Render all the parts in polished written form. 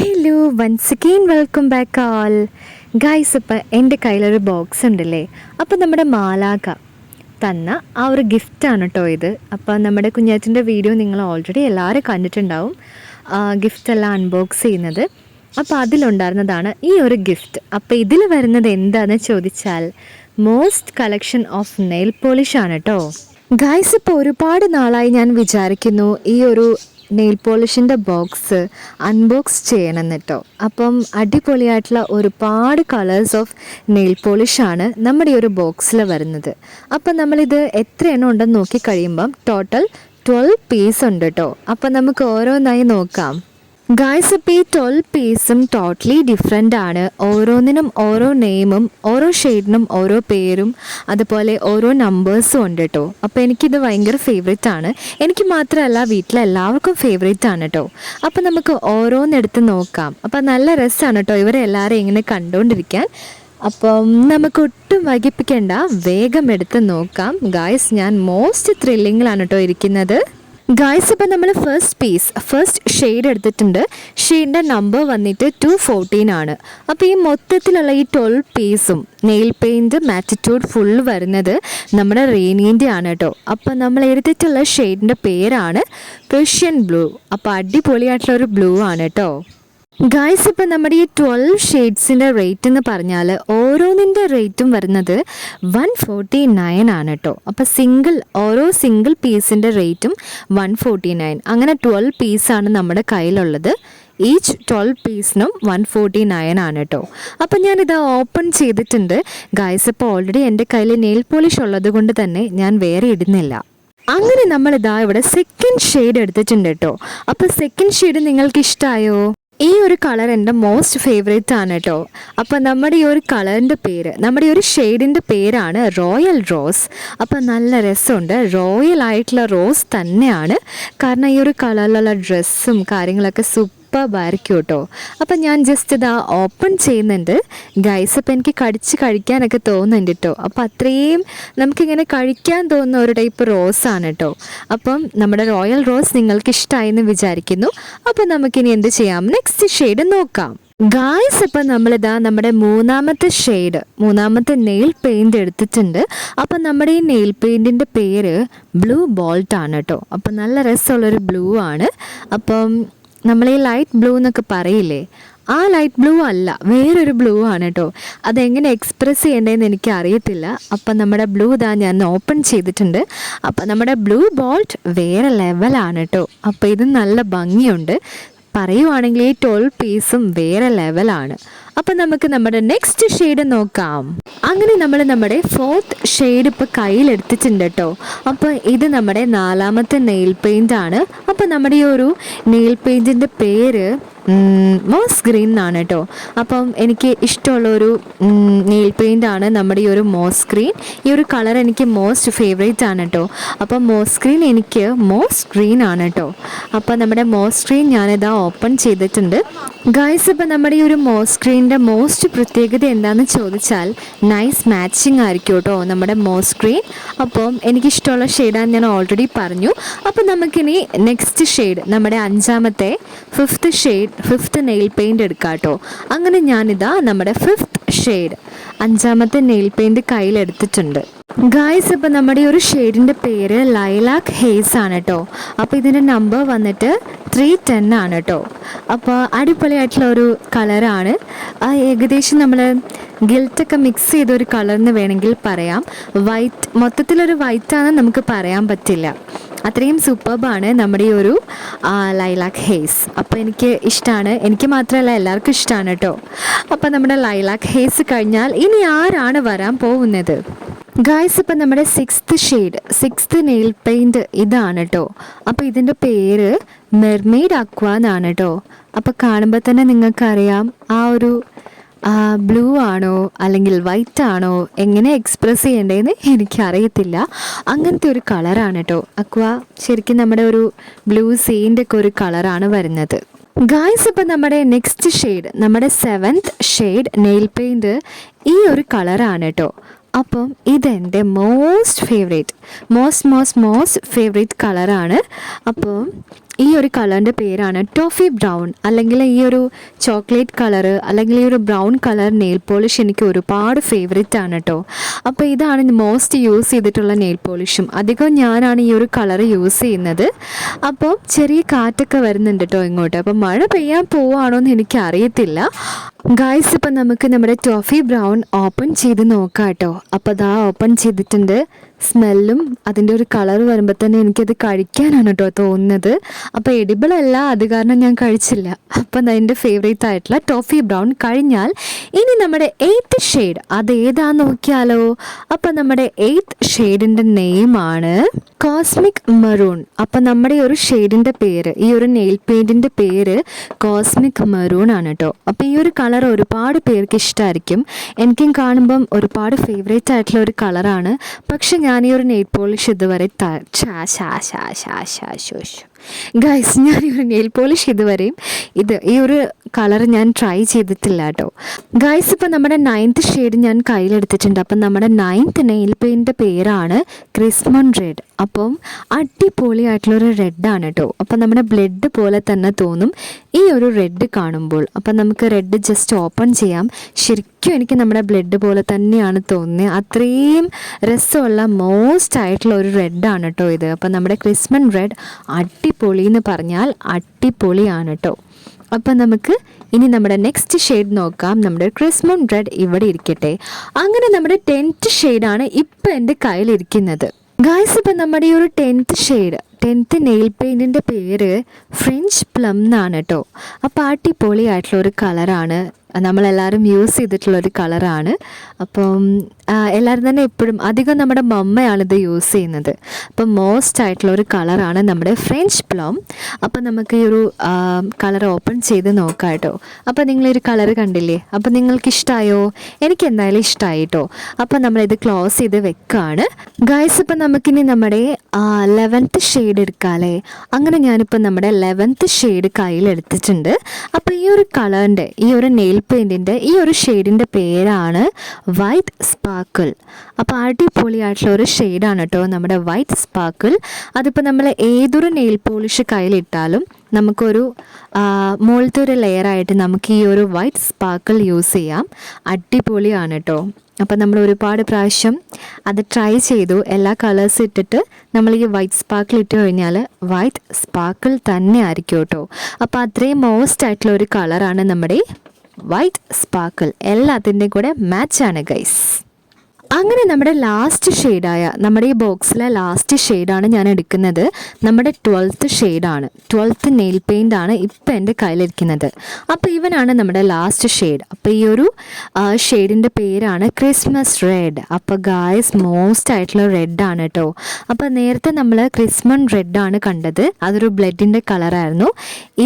Hello once again welcome back all guys. ഇപ്പം എൻ്റെ കയ്യിലൊരു ബോക്സ് ഉണ്ടല്ലേ, അപ്പോൾ നമ്മുടെ മാലാക തന്ന ആ ഒരു ഗിഫ്റ്റാണ് കേട്ടോ ഇത്. അപ്പോൾ നമ്മുടെ കുഞ്ഞാറ്റിൻ്റെ വീഡിയോ നിങ്ങൾ ഓൾറെഡി എല്ലാവരും കണ്ടിട്ടുണ്ടാവും, ഗിഫ്റ്റ് എല്ലാം അൺബോക്സ് ചെയ്യുന്നത്. അപ്പോൾ അതിലുണ്ടായിരുന്നതാണ് ഈ ഒരു ഗിഫ്റ്റ്. അപ്പോൾ ഇതിൽ വരുന്നത് എന്താണെന്ന് ചോദിച്ചാൽ most collection of nail polish ആണ് കേട്ടോ ഗൈസ്. ഇപ്പോൾ ഒരുപാട് നാളായി ഞാൻ വിചാരിക്കുന്നു ഈ ഒരു നെയിൽ പോളിഷിൻ്റെ ബോക്സ് അൺബോക്സ് ചെയ്യണം കേട്ടോ. അപ്പം അടിപൊളിയായിട്ടുള്ള ഒരുപാട് കളേഴ്സ് ഓഫ് നെയിൽ പോളിഷാണ് നമ്മുടെ ഈ ഒരു ബോക്സിൽ വരുന്നത്. അപ്പം നമ്മളിത് എത്ര എണ്ണം ഉണ്ടെന്ന് നോക്കി കഴിയുമ്പം ടോട്ടൽ 12 പീസ് ഉണ്ട് കേട്ടോ. അപ്പം നമുക്ക് ഓരോന്നായി നോക്കാം ഗായ്സ്. ഇപ്പോൾ ഈ 12 പീസും ടോട്ടലി ഡിഫറെൻ്റ് ആണ്. ഓരോന്നിനും ഓരോ നെയിമും ഓരോ ഷെയ്ഡിനും ഓരോ പേരും അതുപോലെ ഓരോ നമ്പേഴ്സും ഉണ്ട് കേട്ടോ. അപ്പോൾ എനിക്കിത് ഭയങ്കര ഫേവറേറ്റ് ആണ്. എനിക്ക് മാത്രമല്ല വീട്ടിലെല്ലാവർക്കും ഫേവറേറ്റ് ആണ് കേട്ടോ. അപ്പോൾ നമുക്ക് ഓരോന്നെടുത്ത് നോക്കാം. അപ്പോൾ നല്ല രസമാണ് കേട്ടോ ഇവരെല്ലാവരും ഇങ്ങനെ കണ്ടുകൊണ്ടിരിക്കാൻ. അപ്പം നമുക്ക് ഒട്ടും വൈകിപ്പിക്കേണ്ട, വേഗം എടുത്ത് നോക്കാം ഗായ്സ്. ഞാൻ മോസ്റ്റ് ത്രില്ലിങ്ങിലാണ് കേട്ടോ ഇരിക്കുന്നത് ഗായ്സ്. ഇപ്പം നമ്മൾ ഫസ്റ്റ് ഷെയ്ഡ് എടുത്തിട്ടുണ്ട്. ഷെയ്ഡിൻ്റെ നമ്പർ വന്നിട്ട് 214 ആണ്. അപ്പോൾ ഈ മൊത്തത്തിലുള്ള ഈ 12 പീസും നെയിൽ പെയിൻറ്റ് മാറ്റിറ്റ്യൂഡ് ഫുൾ വരുന്നത് നമ്മുടെ റെയിനീൻ്റെ ആണ് കേട്ടോ. അപ്പോൾ നമ്മൾ എടുത്തിട്ടുള്ള ഷെയ്ഡിൻ്റെ പേരാണ് പ്രഷ്യൻ ബ്ലൂ. അപ്പോൾ അടിപൊളിയായിട്ടുള്ള ഒരു ബ്ലൂ ആണ് കേട്ടോ ഗായ്സ്. ഇപ്പം നമ്മുടെ ഈ 12 ഷെയ്ഡ്സിൻ്റെ റേറ്റ് എന്ന് പറഞ്ഞാൽ ഓരോന്നിൻ്റെ റേറ്റും വരുന്നത് 149 ആണ് കേട്ടോ. അപ്പോൾ ഓരോ സിംഗിൾ പീസിൻ്റെ റേറ്റും 149. അങ്ങനെ 12 പീസാണ് നമ്മുടെ കയ്യിലുള്ളത്. ഈച്ച് 12 പീസിനും 149 ആണ് കേട്ടോ. അപ്പം ഞാനിത് ഓപ്പൺ ചെയ്തിട്ടുണ്ട് ഗായ്സ്. ഇപ്പോൾ ഓൾറെഡി എൻ്റെ കയ്യിൽ നെയിൽ പോളിഷ് ഉള്ളത് കൊണ്ട് തന്നെ ഞാൻ വേറെ ഇടുന്നില്ല. അങ്ങനെ നമ്മളിതാ ഇവിടെ സെക്കൻഡ് ഷെയ്ഡ് എടുത്തിട്ടുണ്ട് കേട്ടോ. അപ്പോൾ സെക്കൻഡ് ഷെയ്ഡ് നിങ്ങൾക്ക് ഇഷ്ടമായോ? ഈ ഒരു കളർ എൻ്റെ മോസ്റ്റ് ഫേവറേറ്റ് ആണ് കേട്ടോ. അപ്പോൾ നമ്മുടെ ഈ ഒരു കളറിൻ്റെ പേര്, നമ്മുടെ ഈ ഒരു ഷെയ്ഡിൻ്റെ പേരാണ് റോയൽ റോസ്. അപ്പോൾ നല്ല രസമുണ്ട്, റോയൽ ആയിട്ടുള്ള റോസ് തന്നെയാണ്. കാരണം ഈ ഒരു കളറിലുള്ള ഡ്രസ്സും കാര്യങ്ങളൊക്കെ സൂപ്പർബായിരിക്കും കേട്ടോ. അപ്പം ഞാൻ ജസ്റ്റ് ഇതാ ഓപ്പൺ ചെയ്യുന്നുണ്ട് ഗൈസ്. അപ്പോൾ എനിക്ക് കഴിക്കാനൊക്കെ തോന്നുന്നുണ്ട് കേട്ടോ. അപ്പോൾ അത്രയും നമുക്കിങ്ങനെ കഴിക്കാൻ തോന്നുന്ന ഒരു ടൈപ്പ് റോസാണ് കേട്ടോ. അപ്പം നമ്മുടെ റോയൽ റോസ് നിങ്ങൾക്ക് ഇഷ്ടമായെന്ന് വിചാരിക്കുന്നു. അപ്പം നമുക്കിനി എന്ത് ചെയ്യാം, നെക്സ്റ്റ് ഷെയ്ഡ് നോക്കാം ഗായ്സ്. ഇപ്പം നമ്മളിതാ നമ്മുടെ മൂന്നാമത്തെ നെയിൽ പെയിൻറ് എടുത്തിട്ടുണ്ട്. അപ്പം നമ്മുടെ ഈ നെയിൽ പെയിൻറ്റിൻ്റെ പേര് ബ്ലൂ ബോൾട്ട് ആണ് കേട്ടോ. അപ്പം നല്ല രസമുള്ളൊരു ബ്ലൂ ആണ്. അപ്പം നമ്മൾ ഈ ലൈറ്റ് ബ്ലൂ എന്നൊക്കെ പറയില്ലേ, ആ ലൈറ്റ് ബ്ലൂ അല്ല, വേറൊരു ബ്ലൂ ആണ് കേട്ടോ. അതെങ്ങനെ എക്സ്പ്രസ് ചെയ്യേണ്ടതെന്ന് എനിക്ക് അറിയത്തില്ല. അപ്പം നമ്മുടെ ബ്ലൂ ഇതാ ഞാൻ ഓപ്പൺ ചെയ്തിട്ടുണ്ട്. അപ്പം നമ്മുടെ ബ്ലൂ ബോൾട്ട് വേറെ ലെവലാണ് കേട്ടോ. അപ്പോൾ ഇത് നല്ല ഭംഗിയുണ്ട്. പറയുവാണെങ്കിൽ ഈ 12 പീസും വേറെ ലെവലാണ്. അപ്പം നമുക്ക് നമ്മുടെ നെക്സ്റ്റ് ഷെയ്ഡ് നോക്കാം. അങ്ങനെ നമ്മൾ നമ്മുടെ 4th ഷെയ്ഡ് ഇപ്പോൾ കയ്യിലെടുത്തിട്ടുണ്ട് കേട്ടോ. അപ്പോൾ ഇത് നമ്മുടെ 4ാമത്തെ നെയിൽ പെയിൻ്റ് ആണ്. അപ്പോൾ നമ്മുടെ ഈ ഒരു നെയിൽ പെയിൻറ്റിൻ്റെ പേര് മോസ് ഗ്രീൻ എന്നാണ് കേട്ടോ. അപ്പം എനിക്ക് ഇഷ്ടമുള്ളൊരു നെയിൽ പെയിൻ്റ് ആണ് നമ്മുടെ ഈ ഒരു മോസ് ഗ്രീൻ. ഈ ഒരു കളർ എനിക്ക് മോസ്റ്റ് ഫേവറേറ്റ് ആണ് കേട്ടോ. അപ്പം മോസ് ഗ്രീൻ എനിക്ക് മോസ്റ്റ് ഗ്രീൻ ആണ് കേട്ടോ. അപ്പോൾ നമ്മുടെ മോസ് ഗ്രീൻ ഞാനിതാ ഓപ്പൺ ചെയ്തിട്ടുണ്ട് ഗായ്സ്. ഇപ്പം നമ്മുടെ ഈ ഒരു മോസ് ഗ്രീൻ്റെ മോസ്റ്റ് പ്രത്യേകത എന്താണെന്ന് ചോദിച്ചാൽ നൈസ് മാച്ചിങ് ആയിരിക്കും കേട്ടോ നമ്മുടെ മോസ് ഗ്രീൻ. അപ്പം എനിക്കിഷ്ടമുള്ള ഷെയ്ഡാണ് ഞാൻ ഓൾറെഡി പറഞ്ഞു. അപ്പം നമുക്കിനി നെക്സ്റ്റ് ഷെയ്ഡ്, നമ്മുടെ 5ാമത്തെ 5th നെയിൽ പെയിൻറ് എടുക്കാം കേട്ടോ. അങ്ങനെ ഞാനിതാ നമ്മുടെ 5th ഷെയ്ഡ് 5ാമത്തെ നെയിൽ പെയിൻറ് കയ്യിലെടുത്തിട്ടുണ്ട് ഗായ്സ്. ഇപ്പോൾ നമ്മുടെ ഈ ഒരു ഷെയ്ഡിൻ്റെ പേര് ലൈലാക്ക് ഹേസ് ആണ് കേട്ടോ. അപ്പോൾ ഇതിൻ്റെ നമ്പർ വന്നിട്ട് 310 ആണ് കേട്ടോ. അപ്പോൾ അടിപൊളിയായിട്ടുള്ള ഒരു കളറാണ്. ഏകദേശം നമ്മൾ ഗിൽറ്റൊക്കെ മിക്സ് ചെയ്തൊരു കളർന്ന് വേണമെങ്കിൽ പറയാം. വൈറ്റ്, മൊത്തത്തിലൊരു വൈറ്റാണെന്ന് നമുക്ക് പറയാൻ പറ്റില്ല, അത്രയും സൂപ്പർബാണ് നമ്മുടെ ഈ ഒരു ലൈലാക്ക് ഹേസ്. അപ്പോൾ എനിക്ക് ഇഷ്ടമാണ്, എനിക്ക് മാത്രമല്ല എല്ലാവർക്കും ഇഷ്ടമാണ് കേട്ടോ. അപ്പോൾ നമ്മുടെ ലൈലാക്ക് ഹേസ് കഴിഞ്ഞാൽ ഇനി ആരാണ് വരാൻ പോകുന്നത് ഗായ്സ്? ഇപ്പം നമ്മുടെ 6th നെയിൽ പെയിൻറ് ഇതാണ് കേട്ടോ. അപ്പോൾ ഇതിൻ്റെ പേര് മെർമെയ്ഡ് അക്വ എന്നാണ് കേട്ടോ. അപ്പോൾ കാണുമ്പോൾ തന്നെ നിങ്ങൾക്കറിയാം ആ ഒരു ബ്ലൂ ആണോ അല്ലെങ്കിൽ വൈറ്റ് ആണോ എങ്ങനെ എക്സ്പ്രസ് ചെയ്യേണ്ടതെന്ന് എനിക്കറിയത്തില്ല. അങ്ങനത്തെ ഒരു കളറാണ് കേട്ടോ അക്വ. ശരിക്കും നമ്മുടെ ഒരു ബ്ലൂ സീൻ്റെ ഒക്കെ ഒരു കളറാണ് വരുന്നത് ഗായ്സ്. ഇപ്പം നമ്മുടെ നെക്സ്റ്റ് ഷെയ്ഡ്, നമ്മുടെ 7th ഷെയ്ഡ് നെയിൽ പെയിൻറ് ഈ ഒരു കളറാണ് കേട്ടോ. അപ്പം ഇതെൻ്റെ മോസ്റ്റ് ഫേവറേറ്റ് കളറാണ്. അപ്പം ഈ ഒരു കളറിൻ്റെ പേരാണ് ടോഫി ബ്രൗൺ, അല്ലെങ്കിൽ ഈ ഒരു ചോക്ലേറ്റ് കളറ്, അല്ലെങ്കിൽ ഈ ഒരു ബ്രൗൺ കളർ നെയിൽ പോളിഷ് എനിക്ക് ഒരുപാട് ഫേവറേറ്റ് ആണ് കേട്ടോ. അപ്പോൾ ഇതാണ് മോസ്റ്റ് യൂസ് ചെയ്തിട്ടുള്ള നെയിൽ പോളിഷും. അധികം ഞാനാണ് ഈ ഒരു കളർ യൂസ് ചെയ്യുന്നത്. അപ്പോൾ ചെറിയ കാറ്റൊക്കെ വരുന്നുണ്ട് കേട്ടോ ഇങ്ങോട്ട്. അപ്പോൾ മഴ പെയ്യാൻ പോവുകയാണോ എന്ന് എനിക്ക് അറിയത്തില്ല. ഗായ്സ്, ഇപ്പം നമുക്ക് നമ്മുടെ ടോഫി ബ്രൗൺ ഓപ്പൺ ചെയ്ത് നോക്കാം കേട്ടോ. അപ്പോൾ അതാ ഓപ്പൺ ചെയ്തിട്ടുണ്ട്. സ്മെല്ലും അതിൻ്റെ ഒരു കളർ വരുമ്പോൾ തന്നെ എനിക്കത് കഴിക്കാനാണ് കേട്ടോ തോന്നുന്നത്. അപ്പോൾ എഡിബിൾ അല്ല, അത് കാരണം ഞാൻ കഴിച്ചില്ല. അപ്പം എൻ്റെ ഫേവറേറ്റ് ആയിട്ടുള്ള ടോഫി ബ്രൗൺ കഴിഞ്ഞാൽ ഇനി നമ്മുടെ 8th ഷെയ്ഡ് അത് ഏതാന്ന് നോക്കിയാലോ. അപ്പം നമ്മുടെ 8th ഷെയ്ഡിൻ്റെ നെയിമാണ് കോസ്മിക് മെറൂൺ. അപ്പം നമ്മുടെ ഒരു ഷെയ്ഡിൻ്റെ പേര്, ഈ ഒരു നെയിൽ പെയിൻറ്റിൻ്റെ പേര് കോസ്മിക് മെറൂൺ ആണ് കേട്ടോ. അപ്പോൾ ഈ ഒരു കളർ ഒരുപാട് പേർക്ക് ഇഷ്ടമായിരിക്കും. എനിക്കും കാണുമ്പം ഒരുപാട് ഫേവറേറ്റ് ആയിട്ടുള്ള ഒരു കളറാണ്. പക്ഷെ ഞാൻ ഈ ഒരു നെയിൽ പോളിഷ് ഇതുവരെ ഗൈസ്, ഞാൻ ഈ ഒരു നെയിൽ പോളിഷ് ഇതുവരെയും ഈ ഒരു കളർ ഞാൻ ട്രൈ ചെയ്തിട്ടില്ല കേട്ടോ. ഗൈസ്, ഇപ്പം നമ്മുടെ 9th ഷെയ്ഡ് ഞാൻ കയ്യിലെടുത്തിട്ടുണ്ട്. അപ്പം നമ്മുടെ 9th നെയിൽ പെയിൻറ്റിൻ്റെ പേരാണ് ക്രിസ്മൺ റെഡ്. അപ്പം അടിപൊളിയായിട്ടുള്ളൊരു റെഡാണ് കേട്ടോ. അപ്പം നമ്മുടെ ബ്ലഡ് പോലെ തന്നെ തോന്നും ഈ ഒരു റെഡ് കാണുമ്പോൾ. അപ്പം നമുക്ക് റെഡ് ജസ്റ്റ് ഓപ്പൺ ചെയ്യാം. ശരിക്കും എനിക്ക് നമ്മുടെ ബ്ലഡ് പോലെ തന്നെയാണ് തോന്നുന്നത്. അത്രയും രസമുള്ള മോസ്റ്റ് ആയിട്ടുള്ള ഒരു റെഡാണ് കേട്ടോ ഇത്. അപ്പം നമ്മുടെ ക്രിസ്മൺ റെഡ് അടിപൊളി എന്ന് പറഞ്ഞാൽ അടിപൊളിയാണ് കേട്ടോ. അപ്പം നമുക്ക് ഇനി നമ്മുടെ നെക്സ്റ്റ് ഷെയ്ഡ് നോക്കാം. നമ്മുടെ ക്രിസ്മൺ റെഡ് ഇവിടെ ഇരിക്കട്ടെ. അങ്ങനെ നമ്മുടെ 10th ഷെയ്ഡാണ് ഇപ്പം എൻ്റെ കയ്യിലിരിക്കുന്നത്. ഗായ്സ്, ഇപ്പം നമ്മുടെ ഈ ഒരു 10th ഷെയ്ഡ്, 10th നെയിൽ പെയിൻറ്റിൻ്റെ പേര് ഫ്രഞ്ച് പ്ലം എന്നാണ് കേട്ടോ. അപ്പോൾ അടിപൊളിയായിട്ടുള്ള ഒരു കളറാണ്, നമ്മളെല്ലാവരും യൂസ് ചെയ്തിട്ടുള്ളൊരു കളറാണ്. അപ്പം എല്ലാവരും തന്നെ എപ്പോഴും അധികം നമ്മുടെ മമ്മയാണിത് യൂസ് ചെയ്യുന്നത്. അപ്പം മോസ്റ്റ് ആയിട്ടുള്ള ഒരു കളറാണ് നമ്മുടെ ഫ്രഞ്ച് പ്ലം. അപ്പം നമുക്ക് ഈ ഒരു കളർ ഓപ്പൺ ചെയ്ത് നോക്കാം കേട്ടോ. അപ്പം നിങ്ങളൊരു കളർ കണ്ടില്ലേ? അപ്പം നിങ്ങൾക്ക് ഇഷ്ടമായോ? എനിക്ക് എന്തായാലും ഇഷ്ടമായി കേട്ടോ. അപ്പം നമ്മളിത് ക്ലോസ് ചെയ്ത് വെക്കുകയാണ്. ഗായ്സ്, ഇപ്പം നമുക്കിനി നമ്മുടെ 11th ഷെയ്ഡ് എടുക്കാമല്ലേ. അങ്ങനെ ഞാനിപ്പോൾ നമ്മുടെ 11th ഷെയ്ഡ് കയ്യിലെടുത്തിട്ടുണ്ട്. അപ്പോൾ ഈ ഒരു കളറിൻ്റെ, ഈ ഒരു നെയിൽ പെയിൻറ്റിൻ്റെ ഈ ഒരു ഷെയ്ഡിൻ്റെ പേരാണ് വൈറ്റ് സ്പാർക്കിൾ. അപ്പോൾ അടിപൊളിയായിട്ടുള്ള ഒരു ഷെയ്ഡാണ് കേട്ടോ നമ്മുടെ വൈറ്റ് സ്പാർക്കിൾ. അതിപ്പോൾ നമ്മൾ ഏതൊരു നെയിൽ പോളിഷ് കയ്യിലിട്ടാലും നമുക്കൊരു മുകളിലത്തെ ഒരു ലെയറായിട്ട് നമുക്ക് ഈ ഒരു വൈറ്റ് സ്പാർക്കിൾ യൂസ് ചെയ്യാം. അടിപൊളിയാണ് കേട്ടോ. അപ്പം നമ്മൾ ഒരുപാട് പ്രാവശ്യം അത് ട്രൈ ചെയ്തു. എല്ലാ കളേഴ്സ് ഇട്ടിട്ട് നമ്മൾ ഈ വൈറ്റ് സ്പാർക്കിൾ ഇട്ട് കഴിഞ്ഞാൽ വൈറ്റ് സ്പാർക്കിൾ തന്നെ ആയിരിക്കും കേട്ടോ. അപ്പോൾ അത്രയും മോസ്റ്റ് ആയിട്ടുള്ള ഒരു കളറാണ് നമ്മുടെ വൈറ്റ് സ്പാർക്കിൾ. എല്ലാത്തിൻ്റെയും കൂടെ മാച്ചാണ് ഗൈസ്. അങ്ങനെ നമ്മുടെ ലാസ്റ്റ് ഷെയ്ഡായ, നമ്മുടെ ഈ ബോക്സിലെ ലാസ്റ്റ് ഷെയ്ഡാണ് ഞാൻ എടുക്കുന്നത്. നമ്മുടെ 12th ഷെയ്ഡാണ്, 12th നെയിൽ പെയിൻ്റ് ആണ് ഇപ്പം എൻ്റെ കയ്യിലിരിക്കുന്നത്. അപ്പോൾ ഇവനാണ് നമ്മുടെ ലാസ്റ്റ് ഷെയ്ഡ്. അപ്പോൾ ഈ ഒരു ഷെയ്ഡിൻ്റെ പേരാണ് ക്രിസ്മസ് റെഡ്. അപ്പോൾ ഗായ്സ്, മോസ്റ്റ് ആയിട്ടുള്ള റെഡാണ് കേട്ടോ. അപ്പോൾ നേരത്തെ നമ്മൾ ക്രിസ്മൺ റെഡാണ് കണ്ടത്, അതൊരു ബ്ലഡിൻ്റെ കളറായിരുന്നു.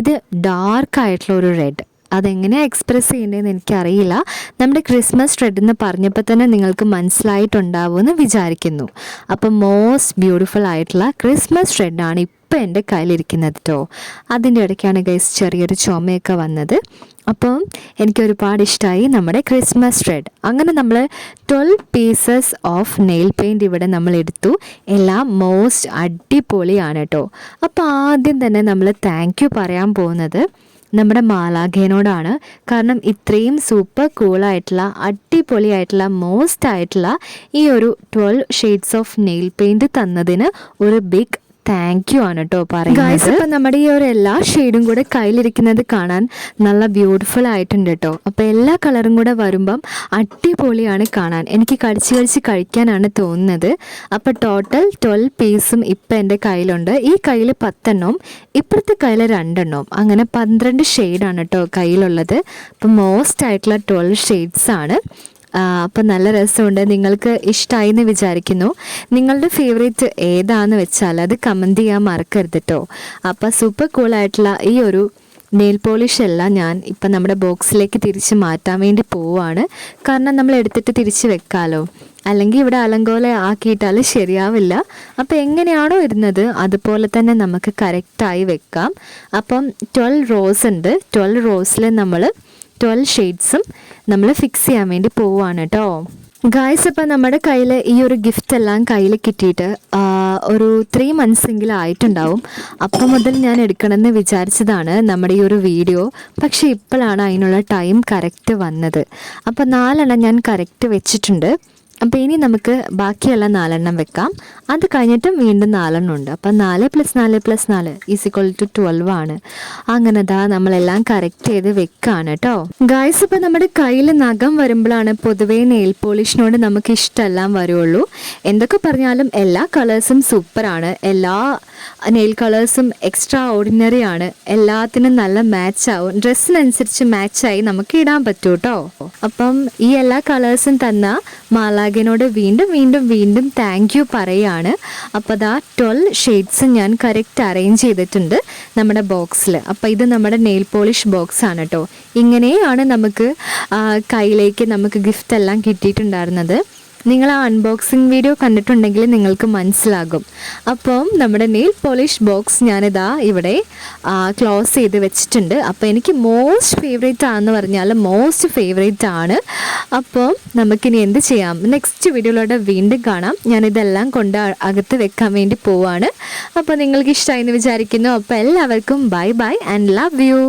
ഇത് ഡാർക്ക് ആയിട്ടുള്ള ഒരു റെഡ്. അതെങ്ങനെയാണ് എക്സ്പ്രസ് ചെയ്യേണ്ടതെന്ന് എനിക്കറിയില്ല. നമ്മുടെ ക്രിസ്മസ് റെഡ് എന്ന് പറഞ്ഞപ്പോൾ തന്നെ നിങ്ങൾക്ക് മനസ്സിലായിട്ടുണ്ടാവുമെന്ന് വിചാരിക്കുന്നു. അപ്പം മോസ്റ്റ് ബ്യൂട്ടിഫുൾ ആയിട്ടുള്ള ക്രിസ്മസ് റെഡാണ് ഇപ്പം എൻ്റെ കയ്യിലിരിക്കുന്നത് കേട്ടോ. അതിൻ്റെ ഇടയ്ക്കാണ് ഗൈസ് ചെറിയൊരു ചുമയൊക്കെ വന്നത്. അപ്പം എനിക്കൊരുപാട് ഇഷ്ടമായി നമ്മുടെ ക്രിസ്മസ് റെഡ്. അങ്ങനെ നമ്മൾ 12 പീസസ് ഓഫ് നെയിൽ പെയിൻറ്റ് ഇവിടെ നമ്മൾ എടുത്തു. എല്ലാം മോസ്റ്റ് അടിപൊളിയാണ് കേട്ടോ. അപ്പോൾ ആദ്യം തന്നെ നമ്മൾ താങ്ക് യു പറയാൻ പോകുന്നത് നമ്മുടെ മാലാഖേനോടാണ്. കാരണം ഇത്രയും സൂപ്പർ കൂളായിട്ടുള്ള അടിപൊളിയായിട്ടുള്ള മോസ്റ്റ് ആയിട്ടുള്ള ഈ ഒരു 12 ഷെയ്ഡ്സ് ഓഫ് നെയിൽ പെയിൻറ്റ് തന്നതിന് ഒരു ബിഗ് താങ്ക് യു ആണ് കേട്ടോ പറയുന്നത്. ഇപ്പം നമ്മുടെ ഈ ഒരു എല്ലാ ഷെയ്ഡും കൂടെ കയ്യിലിരിക്കുന്നത് കാണാൻ നല്ല ബ്യൂട്ടിഫുൾ ആയിട്ടുണ്ട് കേട്ടോ. അപ്പോൾ എല്ലാ കളറും കൂടെ വരുമ്പം അടിപൊളിയാണ് കാണാൻ. എനിക്ക് കടിച്ച് കഴിക്കാനാണ് തോന്നുന്നത്. അപ്പോൾ ടോട്ടൽ 12 പീസും ഇപ്പം എൻ്റെ കയ്യിലുണ്ട്. ഈ കയ്യിൽ 10 എണ്ണവും ഇപ്പുറത്തെ കയ്യിൽ 2 എണ്ണവും, അങ്ങനെ 12 ഷെയ്ഡാണ് കേട്ടോ കയ്യിലുള്ളത്. അപ്പം മോസ്റ്റ് ആയിട്ടുള്ള 12 ഷെയ്ഡ്സാണ്. അപ്പം നല്ല രസമുണ്ട്. നിങ്ങൾക്ക് ഇഷ്ടമായി എന്ന് വിചാരിക്കുന്നു. നിങ്ങളുടെ ഫേവറേറ്റ് ഏതാണെന്ന് വെച്ചാൽ അത് കമൻറ്റ് ചെയ്യാൻ മറക്കരുത് കേട്ടോ. അപ്പോൾ സൂപ്പർ കൂളായിട്ടുള്ള ഈ ഒരു നെയിൽ പോളിഷ് എല്ലാം ഞാൻ ഇപ്പം നമ്മുടെ ബോക്സിലേക്ക് തിരിച്ച് മാറ്റാൻ വേണ്ടി പോവുകയാണ്. കാരണം നമ്മൾ എടുത്തിട്ട് തിരിച്ച് വെക്കാമല്ലോ, അല്ലെങ്കിൽ ഇവിടെ അലങ്കോല ആക്കിയിട്ടാൽ ശരിയാവില്ല. അപ്പോൾ എങ്ങനെയാണോ ഇരുന്നത് അതുപോലെ തന്നെ നമുക്ക് കറക്റ്റായി വെക്കാം. അപ്പം 12 റോസ് ഉണ്ട്. 12 റോസിൽ നമ്മൾ 12 ഷെയ്ഡ്സും നമ്മൾ ഫിക്സ് ചെയ്യാൻ വേണ്ടി പോവുകയാണ് കേട്ടോ. ഗായ്സ് അപ്പം നമ്മുടെ കയ്യിൽ ഈ ഒരു ഗിഫ്റ്റ് എല്ലാം കയ്യിൽ കിട്ടിയിട്ട് ഒരു 3 months എങ്കിലും ആയിട്ടുണ്ടാവും. അപ്പം മുതൽ ഞാൻ എടുക്കണമെന്ന് വിചാരിച്ചതാണ് നമ്മുടെ ഈ ഒരു വീഡിയോ. പക്ഷേ ഇപ്പോഴാണ് അതിനുള്ള ടൈം കറക്റ്റ് വന്നത്. അപ്പം 4 ഞാൻ കറക്റ്റ് വെച്ചിട്ടുണ്ട്. അപ്പോൾ ഇനി നമുക്ക് ബാക്കിയുള്ള 4 വെക്കാം. അത് കഴിഞ്ഞിട്ടും വീണ്ടും 4 ഉണ്ട്. അപ്പം 4 + 4 + 4 = 12 ആണ്. അങ്ങനെ നമ്മളെല്ലാം കറക്റ്റ് ചെയ്ത് വെക്കാണ് കേട്ടോ. ഗായ്സ് ഇപ്പം നമ്മുടെ കയ്യിൽ നഖം വരുമ്പോഴാണ് പൊതുവേ നെയിൽ പോളിഷിനോട് നമുക്ക് ഇഷ്ടമെല്ലാം വരുള്ളൂ. എന്തൊക്കെ പറഞ്ഞാലും എല്ലാ കളേഴ്സും സൂപ്പറാണ്. എല്ലാ നെയിൽ കളേഴ്സും എക്സ്ട്രാ ഓർഡിനറി ആണ്. എല്ലാത്തിനും നല്ല മാച്ചാവും. ഡ്രസ്സിനനുസരിച്ച് മാച്ചായി നമുക്ക് ഇടാൻ പറ്റൂ കേട്ടോ. അപ്പം ഈ എല്ലാ കളേഴ്സും തന്ന മാലാഖിനോട് വീണ്ടും വീണ്ടും വീണ്ടും താങ്ക് യു പറയാണ്. അപ്പോൾ 12 ഷെയ്ഡ്സ് ഞാൻ കറക്റ്റ് അറേഞ്ച് ചെയ്തിട്ടുണ്ട് നമ്മുടെ ബോക്സിൽ. അപ്പോൾ ഇത് നമ്മുടെ നെയിൽ പോളിഷ് ബോക്സ് ആണ് കേട്ടോ. ഇങ്ങനെയാണ് നമുക്ക് കയ്യിലേക്ക് നമുക്ക് ഗിഫ്റ്റ് എല്ലാം കിട്ടിയിട്ടുണ്ടായിരുന്നത്. നിങ്ങൾ ആ അൺബോക്സിങ് വീഡിയോ കണ്ടിട്ടുണ്ടെങ്കിൽ നിങ്ങൾക്ക് മനസ്സിലാകും. അപ്പം നമ്മുടെ നെയിൽ പോളിഷ് ബോക്സ് ഞാനിതാ ഇവിടെ ക്ലോസ് ചെയ്ത് വെച്ചിട്ടുണ്ട്. അപ്പോൾ എനിക്ക് മോസ്റ്റ് ഫേവറേറ്റ് ആണെന്ന് പറഞ്ഞാൽ മോസ്റ്റ് ഫേവറേറ്റ് ആണ്. അപ്പം നമുക്കിനി എന്ത് ചെയ്യാം, നെക്സ്റ്റ് വീഡിയോയിലൂടെ വീണ്ടും കാണാം. ഞാനിതെല്ലാം കൊണ്ട് അകത്ത് വെക്കാൻ വേണ്ടി പോവാണ്. അപ്പോൾ നിങ്ങൾക്ക് ഇഷ്ടമായി എന്ന് വിചാരിക്കുന്നു. അപ്പോൾ എല്ലാവർക്കും bye bye and love you.